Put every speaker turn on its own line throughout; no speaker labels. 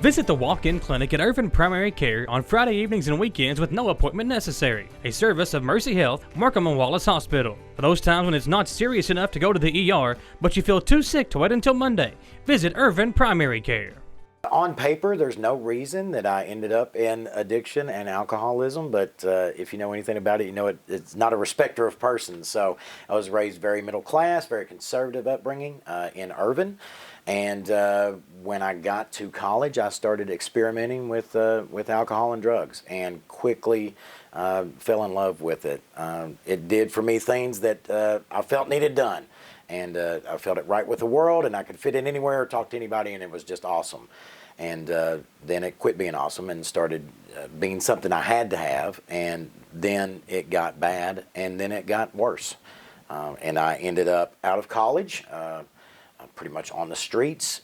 Visit the walk-in clinic at Irvin Primary Care on Friday evenings and weekends with no appointment necessary. A service of Mercy Health, Markham and Wallace Hospital. For those times when it's not serious enough to go to the ER, but you feel too sick to wait until Monday, visit Irvin Primary Care.
On paper, there's no reason that I ended up in addiction and alcoholism, but if you know anything about it, you know it's not a respecter of persons. So I was raised very middle class, very conservative upbringing in Irvin. And when I got to college, I started experimenting with alcohol and drugs, and quickly fell in love with it. It did for me things that I felt needed done, and I felt it right with the world, and I could fit in anywhere or talk to anybody, and it was just awesome. And then it quit being awesome and started being something I had to have, and then it got bad, and then it got worse. And I ended up out of college, pretty much on the streets,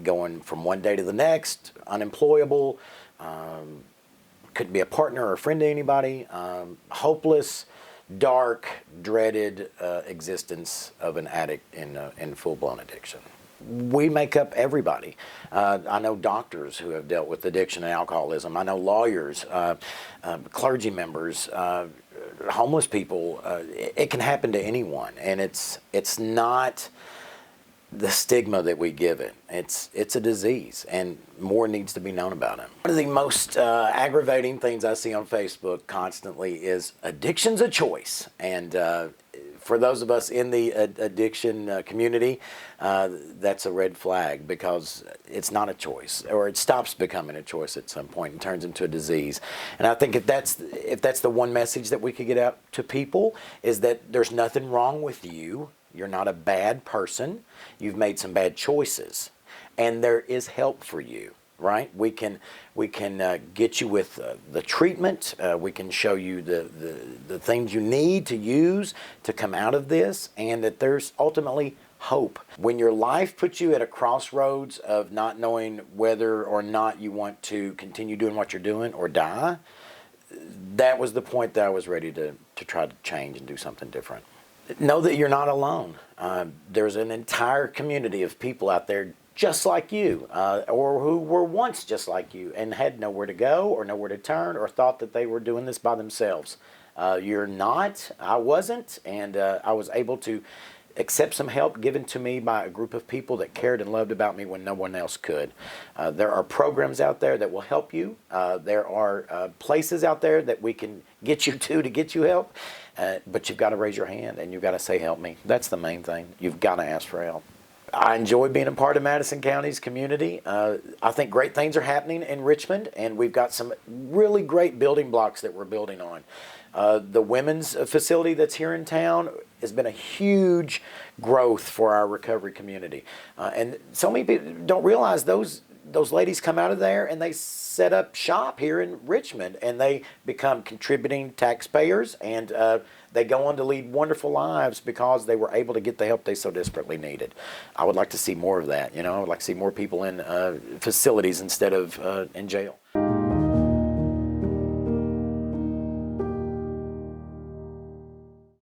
going from one day to the next, unemployable, couldn't be a partner or a friend to anybody, hopeless, dark, dreaded existence of an addict in full-blown addiction. We make up everybody. I know doctors who have dealt with addiction and alcoholism. I know lawyers, clergy members, homeless people. It can happen to anyone, and it's not the stigma that we give it. It's a disease, and more needs to be known about it. One of the most aggravating things I see on Facebook constantly is addiction's a choice. And for those of us in the addiction community, that's a red flag, because it's not a choice, or it stops becoming a choice at some point and turns into a disease. And I think if that's the one message that we could get out to people, is that there's nothing wrong with you. You're not a bad person. You've made some bad choices, and there is help for you, right? We can get you with the treatment. We can show you the things you need to use to come out of this, and that there's ultimately hope. When your life puts you at a crossroads of not knowing whether or not you want to continue doing what you're doing or die, that was the point that I was ready to try to change and do something different. Know that you're not alone. There's an entire community of people out there just like you, or who were once just like you and had nowhere to go or nowhere to turn, or thought that they were doing this by themselves. You're not. I wasn't, and I was able to accept some help given to me by a group of people that cared and loved about me when no one else could. There are programs out there that will help you. There are places out there that we can get you to get you help. But you've got to raise your hand, and you've got to say, help me. That's the main thing. You've got to ask for help. I enjoy being a part of Madison County's community. I think great things are happening in Richmond, and we've got some really great building blocks that we're building on. The women's facility that's here in town has been a huge growth for our recovery community. And so many people don't realize those ladies come out of there and they set up shop here in Richmond, and they become contributing taxpayers, and they go on to lead wonderful lives because they were able to get the help they so desperately needed. I would like to see more of that. I would like to see more people in facilities instead of in jail.